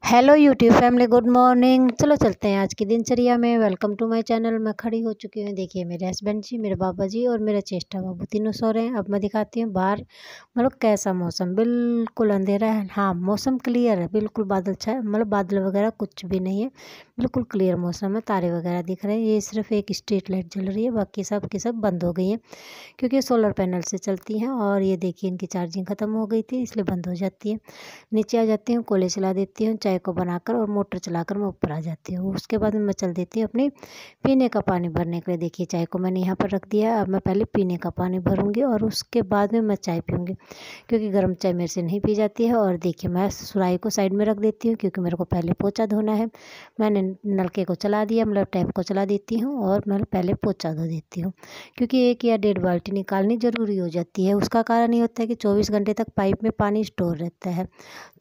Hello YouTube family, good morning. चलो चलते हैं आज की दिनचर्या में। Welcome to my channel. मैं खड़ी हो चुकी हूँ। देखिए मेरे हस्बैंड जी, मेरे बाबा जी और मेरा चेष्टा बाबू तीनों सो रहे हैं। अब मैं दिखाती हूँ बाहर मतलब कैसा मौसम। बिल्कुल अंधेरा है। हाँ, मौसम क्लियर है, बिल्कुल बादल छाए, मतलब बादल वगैरह कुछ भी नहीं है, बिल्कुल क्लियर मौसम है। तारे वगैरह दिख रहे हैं। ये सिर्फ एक स्ट्रीट लाइट जल रही है, बाकी सब की सब बंद हो गई है क्योंकि सोलर पैनल से चलती हैं। और ये देखिए इनकी चार्जिंग ख़त्म हो गई थी, इसलिए बंद हो जाती है। नीचे आ जाती हूँ, कोले चला देती हूँ चाय को बनाकर, और मोटर चलाकर मैं ऊपर आ जाती हूँ। उसके बाद में मैं चल देती हूँ अपनी पीने का पानी भरने के लिए। देखिए चाय को मैंने यहाँ पर रख दिया है। अब मैं पहले पीने का पानी भरूँगी और उसके बाद में मैं चाय पीऊँगी, क्योंकि गर्म चाय मेरे से नहीं पी जाती है। और देखिए मैं सुराही को साइड में रख देती हूँ, क्योंकि मेरे को पहले पोछा धोना है। मैंने नलके को चला दिया, मतलब टैप को चला देती हूँ और मैं पहले पोछा धो देती हूँ, क्योंकि 1 या 1.5 बाल्टी निकालनी ज़रूरी हो जाती है। उसका कारण ये होता है कि 24 घंटे तक पाइप में पानी स्टोर रहता है,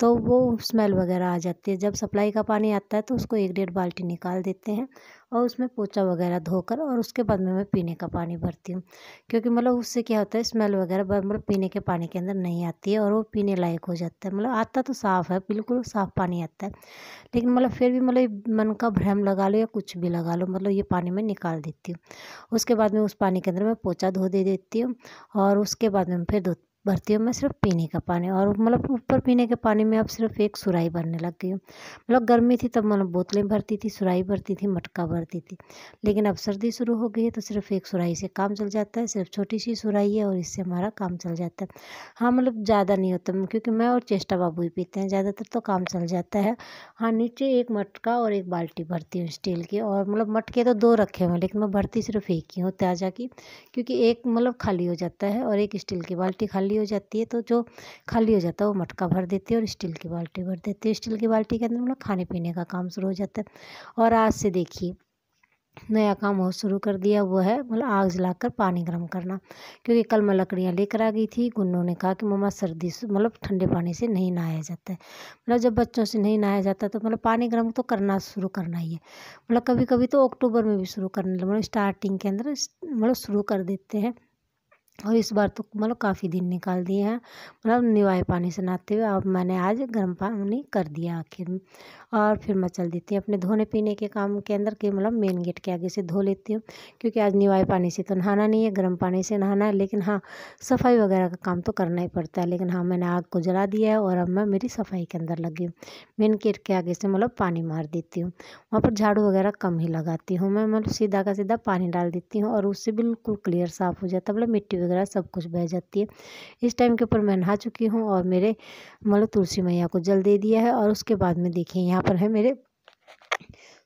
तो वो स्मेल वगैरह आ जाती है। जब सप्लाई का पानी आता है तो उसको 1-1.5 बाल्टी निकाल देते हैं और उसमें पोछा वगैरह धोकर, और उसके बाद में मैं पीने का पानी भरती हूँ, क्योंकि मतलब उससे क्या होता है, स्मेल वगैरह मतलब पीने के पानी के अंदर नहीं आती है और वो पीने लायक हो जाता है। मतलब आता तो साफ़ है, बिल्कुल साफ़ पानी आता है, लेकिन मतलब फिर भी मतलब मन का भ्रम लगा लो या कुछ भी लगा लो, मतलब ये पानी मैं निकाल देती हूँ। उसके बाद में उस पानी के अंदर मैं पोछा धो दे देती हूँ, और उसके बाद में फिर भरती हूँ मैं सिर्फ पीने का पानी। और मतलब ऊपर पीने के पानी में अब सिर्फ एक सुराही भरने लग गई हूँ। मतलब गर्मी थी तब मतलब बोतलें भरती थी, सुराही भरती थी, मटका भरती थी, लेकिन अब सर्दी शुरू हो गई है तो सिर्फ एक सुराही से काम चल जाता है। सिर्फ छोटी सी सुराही है और इससे हमारा काम चल जाता है। हाँ, मतलब ज़्यादा नहीं होता, क्योंकि मैं और चेष्टा बाबू ही पीते हैं ज़्यादातर, तो काम चल जाता है। हाँ, नीचे एक मटका और एक बाल्टी भरती हूँ स्टील की, और मतलब मटके तो 2 रखे हुए हैं, लेकिन मैं भरती सिर्फ एक ही हूँ ताज़ा की, क्योंकि एक मतलब खाली हो जाता है और एक स्टील की बाल्टी खाली हो जाती है। तो जो खाली हो जाता है वो मटका भर देती है और स्टील की बाल्टी भर देती है। स्टील की बाल्टी के अंदर मतलब खाने पीने का काम शुरू हो जाता है। और आज से देखिए नया काम और शुरू कर दिया, वो है मतलब आग जलाकर पानी गर्म करना, क्योंकि कल मैं लकड़ियाँ लेकर आ गई थी। गुन्नू ने कहा कि मम्मा सर्दी से मतलब ठंडे पानी से नहीं नहाया जाता है। मतलब जब बच्चों से नहीं नहाया जाता तो मतलब पानी गर्म तो करना शुरू करना ही है। मतलब कभी कभी तो अक्टूबर में भी शुरू करने मतलब स्टार्टिंग के अंदर मतलब शुरू कर देते हैं। और इस बार तो मतलब काफ़ी दिन निकाल दिए हैं, मतलब निवाए पानी से नहाते हुए। अब मैंने आज गर्म पानी कर दिया आखिर में। और फिर मैं चल देती हूँ अपने धोने पीने के काम के अंदर, के मतलब मेन गेट के आगे से धो लेती हूँ, क्योंकि आज निवाए पानी से तो नहाना नहीं है, गर्म पानी से नहाना है। लेकिन हाँ, सफाई वगैरह का काम तो करना ही पड़ता है। लेकिन हाँ, मैंने आग को जला दिया है और अब मैं मेरी सफाई के अंदर लगी हूँ। मेन गेट के आगे से मतलब पानी मार देती हूँ। वहाँ पर झाड़ू वगैरह कम ही लगाती हूँ मैं, मतलब सीधा का सीधा पानी डाल देती हूँ और उससे बिल्कुल क्लियर साफ़ हो जाता है, मतलब मिट्टी वगैरह सब कुछ बह जाती है। इस टाइम के ऊपर मैं नहा चुकी हूँ और मेरे मतलब तुलसी मैया को जल दे दिया है। और उसके बाद में देखिए यहाँ पर है मेरे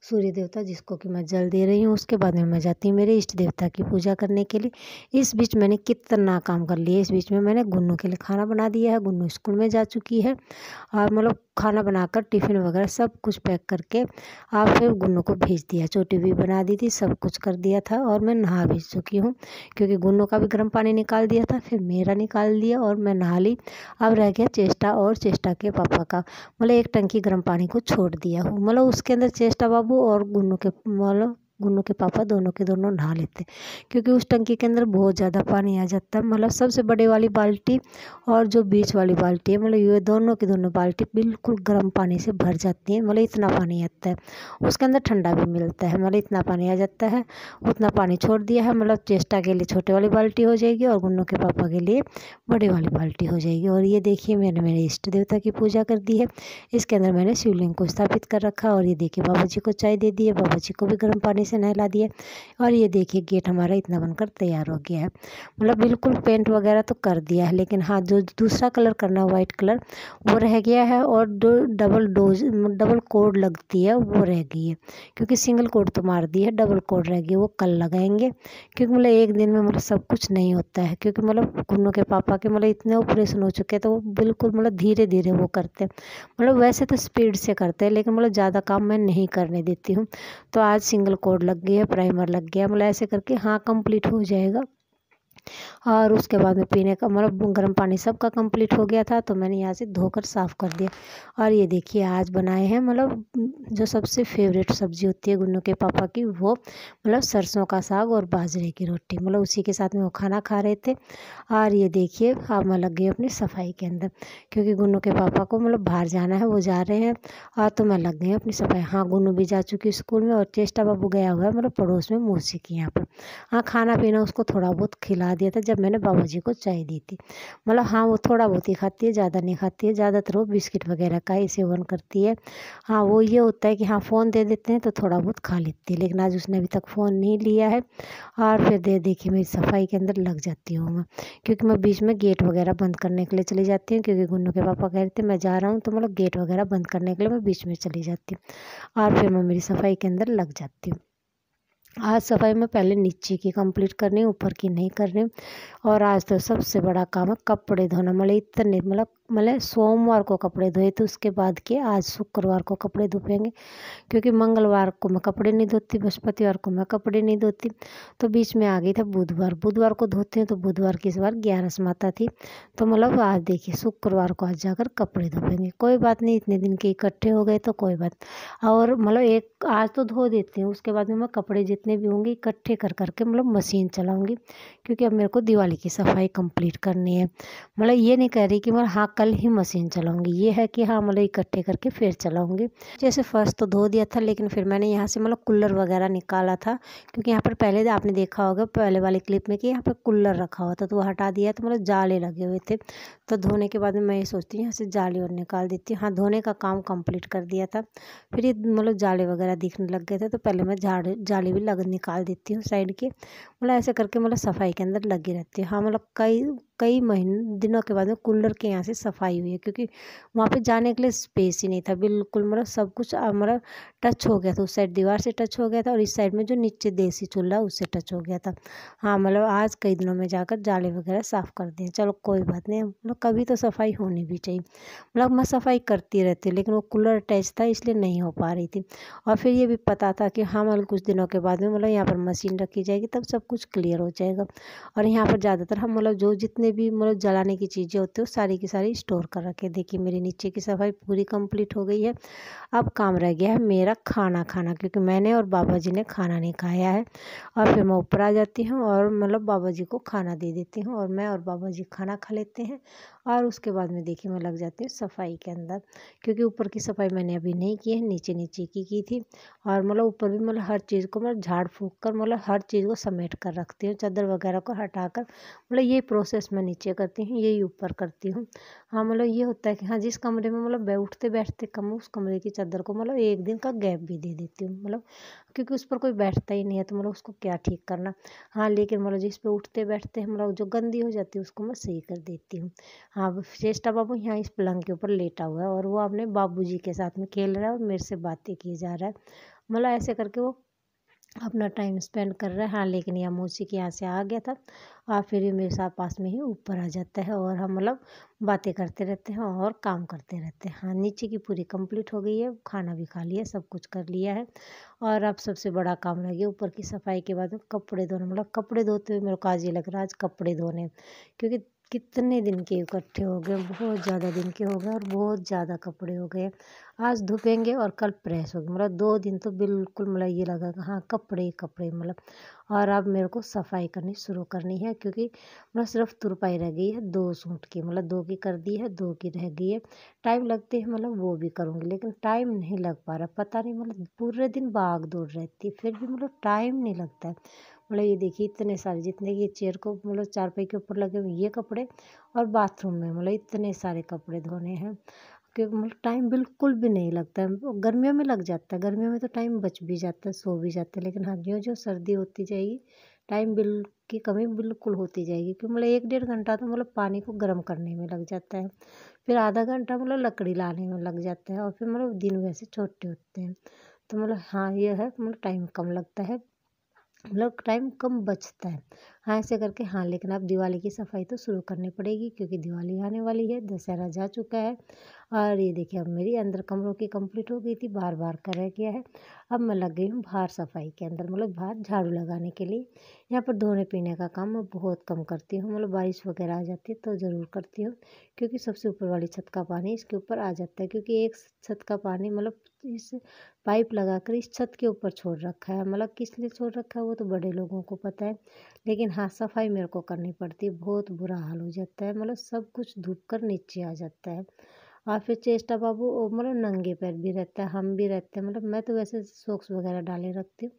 सूर्य देवता, जिसको कि मैं जल दे रही हूँ। उसके बाद में मैं जाती हूँ मेरे इष्ट देवता की पूजा करने के लिए। इस बीच मैंने कितना काम कर लिया। इस बीच में मैंने गुन्नू के लिए खाना बना दिया है। गुन्नू स्कूल में जा चुकी है, और मतलब खाना बनाकर टिफ़िन वगैरह सब कुछ पैक करके और फिर गुन्नू को भेज दिया। चोटी भी बना दी थी, सब कुछ कर दिया था, और मैं नहा भी चुकी हूँ, क्योंकि गुन्नू का भी गर्म पानी निकाल दिया था, फिर मेरा निकाल दिया और मैं नहा ली। अब रह गया चेष्टा और चेष्टा के पापा का, मतलब एक टंकी गर्म पानी को छोड़ दिया हूँ। मतलब उसके अंदर चेष्टा बाबू और गुन्नू के मतलब गुन्नू के पापा दोनों के दोनों नहा लेते, क्योंकि उस टंकी के अंदर बहुत ज़्यादा पानी आ जाता है। मतलब सबसे बड़े वाली बाल्टी और जो बीच वाली बाल्टी है, मतलब ये दोनों की दोनों बाल्टी बिल्कुल गर्म पानी से भर जाती है। मतलब इतना पानी आता है, उसके अंदर ठंडा भी मिलता है, मतलब इतना पानी आ जाता है। उतना पानी छोड़ दिया है, मतलब चेष्टा के लिए छोटे वाली बाल्टी हो जाएगी और गुन्नू के पापा के लिए बड़ी वाली बाल्टी हो जाएगी। और ये देखिए मैंने मेरे इष्ट देवता की पूजा कर दी है। इसके अंदर मैंने शिवलिंग को स्थापित कर रखा, और ये देखिए बाबा जी को चाय दे दी है, बाबा जी को भी गर्म पानी से नहला दिया। और ये देखिए गेट हमारा इतना बनकर तैयार हो गया है। मतलब बिल्कुल पेंट वगैरह तो कर दिया है, लेकिन हाँ जो दूसरा कलर करना है वाइट कलर, वो रह गया है। और जो डबल कोड लगती है वो रह गई है, क्योंकि सिंगल कोड तो मार दी है, डबल कोड रह गई, वो कल लगाएंगे। क्योंकि मतलब एक दिन में मतलब सब कुछ नहीं होता है, क्योंकि मतलब गुन्नू के पापा के मतलब इतने ऑपरेशन हो चुके हैं, तो वो बिल्कुल मतलब धीरे धीरे वो करते हैं। मतलब वैसे तो स्पीड से करते हैं, लेकिन मतलब ज़्यादा काम मैं नहीं करने देती हूँ। तो आज सिंगल कोड लग गई है, प्राइमर लग गया, मतलब ऐसे करके हाँ कंप्लीट हो जाएगा। और उसके बाद में पीने का मतलब गर्म पानी सबका कंप्लीट हो गया था, तो मैंने यहाँ से धोकर साफ़ कर दिया। और ये देखिए आज बनाए हैं मतलब जो सबसे फेवरेट सब्ज़ी होती है गुन्नू के पापा की, वो मतलब सरसों का साग और बाजरे की रोटी, मतलब उसी के साथ में वो खाना खा रहे थे। और ये देखिए अब मैं लग गई अपनी सफाई के अंदर, क्योंकि गुन्नू के पापा को मतलब बाहर जाना है, वो जा रहे हैं। और तो मैं लग गई अपनी सफाई। हाँ, गुन्नू भी जा चुकी स्कूल में और चेष्टा बाबू गया हुआ है मतलब पड़ोस में मौसी के यहाँ पर। हाँ, खाना पीना उसको थोड़ा बहुत खिला दिया था जब मैंने बाबा जी को चाय दी थी। मतलब हाँ, वो थोड़ा बहुत ही खाती है, ज़्यादा नहीं खाती है। ज़्यादातर वो बिस्किट वगैरह का ही सेवन करती है। हाँ, वो ये होता है कि हाँ, फ़ोन दे देते हैं तो थोड़ा बहुत खा लेती है, लेकिन आज उसने अभी तक फ़ोन नहीं लिया है। और फिर दे के मेरी सफाई के अंदर लग जाती हूँ मैं, क्योंकि मैं बीच में गेट वगैरह बंद करने के लिए चली जाती हूँ, क्योंकि गुन्नू के पापा कह रहे थे मैं जा रहा हूँ, तो मतलब गेट वगैरह बंद करने के लिए मैं बीच में चली जाती हूँ और फिर मैं मेरी सफाई के अंदर लग जाती हूँ। आज सफाई में पहले नीचे की कंप्लीट करनी, ऊपर की नहीं करनी। और आज तो सबसे बड़ा काम है कपड़े धोना। मतलब इतने मतलब सोमवार को कपड़े धोए थे, उसके बाद के आज शुक्रवार को कपड़े धोपेंगे, क्योंकि मंगलवार को मैं कपड़े नहीं धोती, बृहस्पतिवार को मैं कपड़े नहीं धोती। तो बीच में आ गई था बुधवार, बुधवार को धोते हैं, तो बुधवार की इस बार 11 माता थी, तो मतलब आज देखिए शुक्रवार को आज जाकर कपड़े धोपेंगे। कोई बात नहीं, इतने दिन के इकट्ठे हो गए तो कोई बात। और मतलब एक आज तो धो देती हूँ, उसके बाद में मैं कपड़े जितने भी होंगे इकट्ठे कर करके मतलब मशीन चलाऊँगी, क्योंकि अब मेरे को दिवाली की सफाई कंप्लीट करनी है। मतलब ये नहीं कह रही कि मतलब हाँ कल ही मशीन चलाऊँगी, ये है कि हाँ मतलब इकट्ठे करके फिर चलाऊँगी। जैसे फर्स्ट तो धो दिया था, लेकिन फिर मैंने यहाँ से मतलब कूलर वगैरह निकाला था, क्योंकि यहाँ पर पहले आपने देखा होगा पहले वाले क्लिप में कि यहाँ पर कूलर रखा हुआ था, तो वो हटा दिया, तो मतलब जाले लगे हुए थे। तो धोने के बाद में मैं ये सोचती हूँ यहाँ से जाले और निकाल देती हूँ। हाँ, धोने का काम कंप्लीट कर दिया था, फिर ये मतलब जाले वगैरह दिखने लग गए थे, तो पहले मैं जाले भी लग निकाल देती हूँ साइड के। मतलब ऐसे करके मतलब सफाई के अंदर लगी रहती है। हाँ, मतलब कई कई महीने दिनों के बाद में कूलर के यहाँ से सफाई हुई है, क्योंकि वहाँ पे जाने के लिए स्पेस ही नहीं था बिल्कुल। मतलब सब कुछ मतलब टच हो गया था, उस साइड दीवार से टच हो गया था और इस साइड में जो नीचे देसी चूल्हा उससे टच हो गया था। हाँ, मतलब आज कई दिनों में जाकर जाले वगैरह साफ़ कर दिए। चलो कोई बात नहीं, मतलब कभी तो सफाई होनी भी चाहिए। मतलब मैं सफाई करती रहती हूँ, लेकिन वो कूलर अटैच था इसलिए नहीं हो पा रही थी। और फिर ये भी पता था कि हाँ मतलब कुछ दिनों के बाद में मतलब यहाँ पर मशीन रखी जाएगी, तब सब कुछ क्लियर हो जाएगा। और यहाँ पर ज़्यादातर हम मतलब जो जितने भी मतलब जलाने की चीज़ें होती है वो सारी की सारी स्टोर कर रखे। देखिए मेरी नीचे की सफाई पूरी कंप्लीट हो गई है। अब काम रह गया है मेरा खाना खाना, क्योंकि मैंने और बाबा जी ने खाना नहीं खाया है। और फिर मैं ऊपर आ जाती हूँ और मतलब बाबा जी को खाना दे देती हूँ, और मैं और बाबा जी खाना खा लेते हैं। और उसके बाद में देखिए मैं लग जाती हूँ सफाई के अंदर, क्योंकि ऊपर की सफाई मैंने अभी नहीं की है, नीचे नीचे की थी। और मतलब ऊपर भी मतलब हर चीज़ को मतलब झाड़ फूँक कर मतलब हर चीज़ को समेट कर रखती हूँ, चादर वगैरह को हटा कर। मतलब ये प्रोसेस मैं नीचे करती हूँ, यही ऊपर करती हूँ। हाँ, मतलब ये होता है कि हाँ जिस कमरे में मतलब उठते बैठते कम, उस कमरे की चादर को मतलब एक दिन का गैप भी दे देती हूँ। मतलब क्योंकि उस पर कोई बैठता ही नहीं है, तो मतलब उसको क्या ठीक करना। हाँ, लेकिन मतलब जिस पे उठते बैठते हैं मतलब जो गंदी हो जाती है उसको मैं सही कर देती हूँ। हाँ, चेष्टा बाबू यहाँ इस पलंग के ऊपर लेटा हुआ है और वो अपने बाबूजी के साथ में खेल रहा है और मेरे से बातें किए जा रहा है। मतलब ऐसे करके वो अपना टाइम स्पेंड कर रहा है। हाँ, लेकिन यह मौसी के यहाँ से आ गया था और फिर ये मेरे साथ पास में ही ऊपर आ जाता है और हम मतलब बातें करते रहते हैं और काम करते रहते हैं। हाँ, नीचे की पूरी कंप्लीट हो गई है, खाना भी खा लिया, सब कुछ कर लिया है। और अब सबसे बड़ा काम रह गया ऊपर की सफाई के बाद में कपड़े धोना। मतलब कपड़े धोते हुए मेरे को आज ये लग रहा है आज कपड़े धोने, क्योंकि कितने दिन के इकट्ठे हो गए, बहुत ज़्यादा दिन के हो गए और बहुत ज़्यादा कपड़े हो गए। आज धुपेंगे और कल प्रेस होगी, मतलब 2 दिन तो बिल्कुल मतलब ये लगा कि हाँ कपड़े ही कपड़े मतलब। और अब मेरे को सफाई करनी शुरू करनी है, क्योंकि मतलब सिर्फ तुरपाई रह गई है 2 सूट की। मतलब 2 की कर दी है, 2 की रह गई है। टाइम लगते हैं मतलब वो भी करूँगी, लेकिन टाइम नहीं लग पा रहा, पता नहीं मतलब पूरे दिन भाग दौड़ रहती है, फिर भी मतलब टाइम नहीं लगता है। मतलब ये देखिए इतने सारे जितने ये चेयर को मतलब चारपाई के ऊपर लगे हुए ये कपड़े, और बाथरूम में मतलब इतने सारे कपड़े धोने हैं, क्योंकि मतलब टाइम बिल्कुल भी नहीं लगता है। गर्मियों में लग जाता है, गर्मियों में तो टाइम बच भी जाता है, सो भी जाते हैं, लेकिन हाँ ज्यों-ज्यों सर्दी होती जाएगी टाइम की कमी बिल्कुल होती जाएगी। क्योंकि मतलब 1 डेढ़ घंटा तो मतलब पानी को गर्म करने में लग जाता है, फिर आधा घंटा मतलब लकड़ी लाने में लग जाता है, और फिर मतलब दिन वैसे छोटे होते हैं। तो मतलब हाँ ये है मतलब टाइम कम लगता है, मतलब टाइम कम बचता है। हाँ ऐसे करके हाँ, लेकिन अब दिवाली की सफाई तो शुरू करनी पड़ेगी क्योंकि दिवाली आने वाली है, दशहरा जा चुका है। और ये देखिए अब मेरी अंदर कमरों की कंप्लीट हो गई थी, बाहर बाहर का रह गया है। अब मैं लग गई हूँ बाहर सफाई के अंदर, मतलब बाहर झाड़ू लगाने के लिए। यहाँ पर धोने पीने का काम मैं बहुत कम करती हूँ, मतलब बारिश वगैरह आ जाती है तो ज़रूर करती हूँ, क्योंकि सबसे ऊपर वाली छत का पानी इसके ऊपर आ जाता है, क्योंकि एक छत का पानी मतलब इस पाइप लगाकर इस छत के ऊपर छोड़ रखा है। मतलब किस लिए छोड़ रखा है वो तो बड़े लोगों को पता है, लेकिन हाँ सफाई मेरे को करनी पड़ती है। बहुत बुरा हाल हो जाता है, मतलब सब कुछ धुप कर नीचे आ जाता है। और फिर चेष्टा बाबू मतलब नंगे पैर भी रहता है, हम भी रहते हैं। मतलब मैं तो वैसे सॉक्स वगैरह डाले रखती हूँ,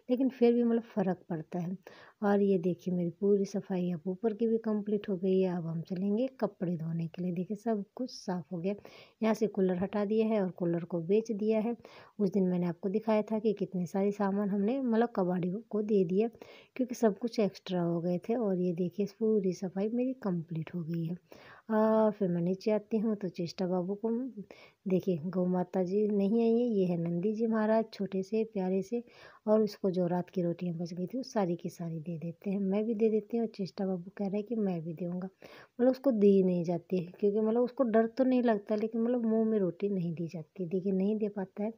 लेकिन फिर भी मतलब फ़र्क पड़ता है। और ये देखिए मेरी पूरी सफाई अब ऊपर की भी कंप्लीट हो गई है। अब हम चलेंगे कपड़े धोने के लिए। देखिए सब कुछ साफ़ हो गया। यहाँ से कूलर हटा दिया है और कूलर को बेच दिया है। उस दिन मैंने आपको दिखाया था कि कितने सारे सामान हमने मतलब कबाड़ियों को दे दिया, क्योंकि सब कुछ एक्स्ट्रा हो गए थे। और ये देखिए पूरी सफाई मेरी कंप्लीट हो गई है। फिर मैं नीचे आती हूँ तो चेष्टा बाबू को देखिए गौ माता जी नहीं आई है, ये है नंदी जी महाराज छोटे से प्यारे से। और उसको जो रात की रोटियां बच गई थी वो सारी की सारी दे देते हैं, मैं भी दे देती हूँ। और चेष्टा बाबू कह रहे हैं कि मैं भी दूंगा, मतलब उसको दी नहीं जाती है, क्योंकि मतलब उसको डर तो नहीं लगता, लेकिन मतलब मुंह में रोटी नहीं दी जाती, देखिए नहीं दे पाता है।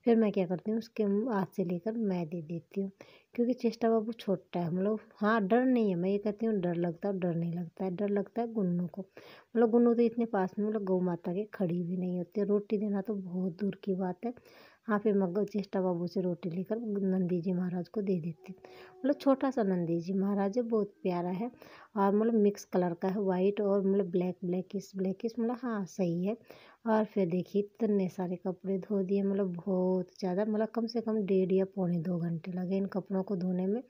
फिर मैं क्या करती हूँ उसके हाथ से लेकर मैं दे देती हूँ, क्योंकि चेष्टा बाबू छोटा है। मतलब हाँ डर नहीं है, मैं ये कहती हूँ डर लगता है, डर नहीं लगता है। डर लगता है गुन्नू को, मतलब गुन्नू तो इतने पास में मतलब गौ माता के खड़ी भी नहीं होती है, रोटी देना तो बहुत दूर की बात है। हाँ फिर मैं चेष्टा बाबू से रोटी लेकर नंदी जी महाराज को दे देती हूँ। मतलब छोटा सा नंदी जी महाराज है, बहुत प्यारा है। और मतलब मिक्स कलर का है, वाइट और मतलब ब्लैकिश ब्लैकिश, मतलब हाँ सही है। और फिर देखिए इतने सारे कपड़े धो दिए, मतलब बहुत ज़्यादा, मतलब कम से कम 1.5 या 2.25 घंटे लगे इन कपड़ों को धोने में।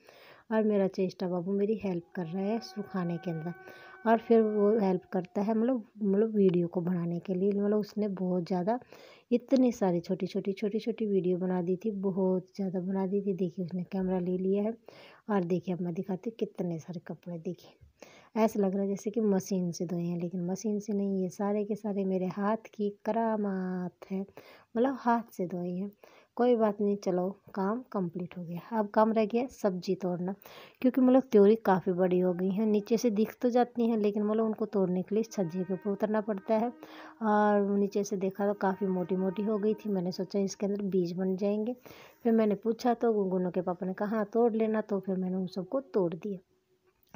और मेरा चेष्टा बाबू मेरी हेल्प कर रहा है सुखाने के अंदर। और फिर वो हेल्प करता है मतलब वीडियो को बनाने के लिए। मतलब उसने बहुत ज़्यादा इतनी सारी छोटी छोटी वीडियो बना दी थी, बहुत ज़्यादा बना दी थी। देखिए उसने कैमरा ले लिया है। और देखिए अब मैं दिखाती हूँ कितने सारे कपड़े। देखिए ऐसा लग रहा है जैसे कि मशीन से धोए हैं, लेकिन मशीन से नहीं, ये सारे के सारे मेरे हाथ की करामात है, मतलब हाथ से धोए हैं। कोई बात नहीं, चलो काम कंप्लीट हो गया। अब काम रह गया सब्जी तोड़ना, क्योंकि मतलब त्योरी काफ़ी बड़ी हो गई हैं, नीचे से दिख तो जाती हैं, लेकिन मतलब उनको तोड़ने के लिए छज्जे के ऊपर उतरना पड़ता है। और नीचे से देखा तो काफ़ी मोटी मोटी हो गई थी। मैंने सोचा इसके अंदर बीज बन जाएंगे। फिर मैंने पूछा तो गुनगुनों के पापा ने कहा हाँ तोड़ लेना, तो फिर मैंने उन सबको तोड़ दिया।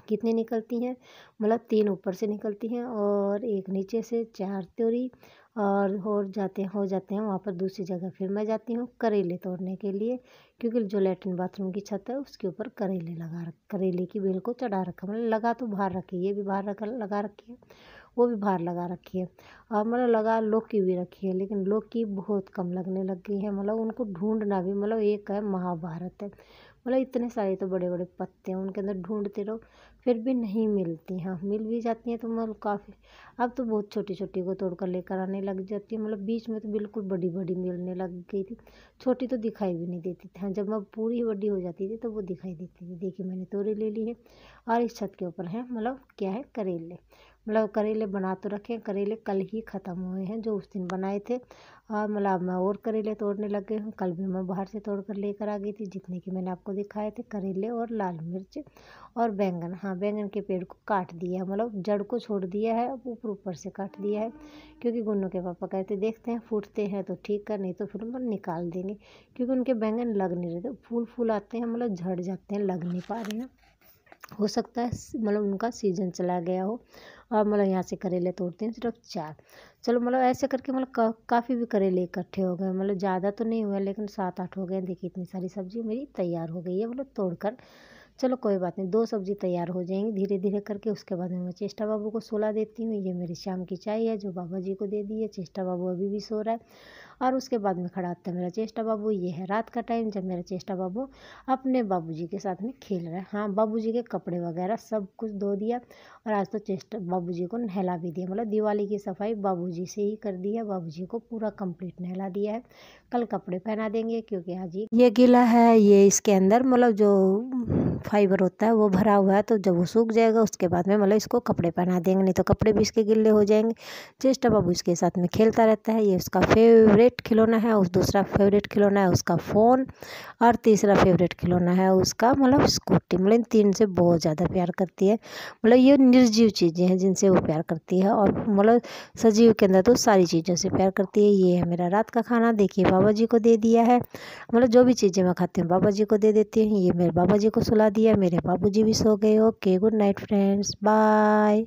कितनी निकलती हैं, मतलब 3 ऊपर से निकलती हैं और एक नीचे से, 4 त्योरी। और हो जाते हैं वहाँ पर दूसरी जगह। फिर मैं जाती हूँ करेले तोड़ने के लिए, क्योंकि जो लैट्रिन बाथरूम की छत है उसके ऊपर करेले की बेल को चढ़ा रखा, मतलब लगा तो बाहर रखी है, ये भी बाहर लगा रखी है, वो भी बाहर लगा रखी है। और मतलब लगा लौकी भी रखी है, लेकिन लौकी बहुत कम लगने लग गई है, मतलब उनको ढूंढना भी मतलब एक है महाभारत है। मतलब इतने सारे तो बड़े बड़े पत्ते हैं, उनके अंदर ढूंढते रहो फिर भी नहीं मिलती। हाँ मिल भी जाती हैं तो मतलब काफ़ी, अब तो बहुत छोटी छोटी को तोड़ कर लेकर आने लग जाती है। मतलब बीच में तो बिल्कुल बड़ी बड़ी मिलने लग गई थी, छोटी तो दिखाई भी नहीं देती थी। हाँ जब मैं पूरी बड़ी हो जाती थी तो वो दिखाई देती थी। देखिए मैंने तोड़े ले ली है। और इस छत के ऊपर है मतलब क्या है करेले, मतलब करेले बना तो रखे हैं, करेले कल ही ख़त्म हुए हैं जो उस दिन बनाए थे। और मतलब मैं और करेले तोड़ने लग गई हूँ। कल भी मैं बाहर से तोड़ कर लेकर आ गई थी, जितने कि मैंने आपको दिखाए थे, करेले और लाल मिर्च और बैंगन। हाँ बैंगन के पेड़ को काट दिया है, मतलब जड़ को छोड़ दिया है, अब ऊपर ऊपर से काट दिया है, क्योंकि गुन्नू के पापा कहते देखते हैं फूटते हैं तो ठीक है, नहीं तो फिर हम निकाल देंगे, क्योंकि उनके बैंगन लग नहीं रहे थे, फूल आते हैं मतलब झड़ जाते हैं, लग नहीं पा रहे हैं। हो सकता है मतलब उनका सीजन चला गया हो। और मतलब यहाँ से करेले तोड़ते हैं सिर्फ 4। चलो मतलब ऐसे करके मतलब काफ़ी भी करेले इकट्ठे हो गए, मतलब ज़्यादा तो नहीं हुआ लेकिन 7-8 हो गए। देखिए इतनी सारी सब्जी मेरी तैयार हो गई है, मतलब तोड़कर। चलो कोई बात नहीं, 2 सब्जी तैयार हो जाएंगी धीरे धीरे करके। उसके बाद में मैं चेष्टा बाबू को सुला देती हूँ। ये मेरी शाम की चाय है जो बाबा जी को दे दी है। चेष्टा बाबू अभी भी सो रहा है। और उसके बाद में खड़ा होता है मेरा चेष्टा बाबू। ये है रात का टाइम जब मेरा चेष्टा बाबू अपने बाबूजी के साथ में खेल रहा है। हाँ बाबूजी के कपड़े वगैरह सब कुछ धो दिया, और आज तो चेष्टा बाबूजी को नहला भी दिया, मतलब दिवाली की सफाई बाबूजी से ही कर दी है, बाबूजी को पूरा कंप्लीट नहला दिया है। कल कपड़े पहना देंगे, क्योंकि आज ये गीला है, ये इसके अंदर मतलब जो फाइबर होता है वो भरा हुआ है, तो जब वो सूख जाएगा उसके बाद में मतलब इसको कपड़े पहना देंगे, नहीं तो कपड़े भी इसके गिल्ले हो जाएंगे। चेष्टा बाबू इसके साथ में खेलता रहता है, ये उसका फेवरेट फेवरेट खिलौना है, उस दूसरा फेवरेट खिलौना है उसका फ़ोन, और तीसरा फेवरेट खिलौना है उसका मतलब स्कूटी। मतलब इन तीन से बहुत ज़्यादा प्यार करती है। मतलब ये निर्जीव चीज़ें हैं जिनसे वो प्यार करती है, और मतलब सजीव के अंदर तो सारी चीज़ों से प्यार करती है। ये है मेरा रात का खाना, देखिए बाबा जी को दे दिया है। मतलब जो भी चीज़ें मैं खाती हूँ बाबा जी को दे देती हूँ। ये मेरे बाबा जी को सुला दिया, मेरे बाबू जी भी सो गए। Okay, good night friends, bye.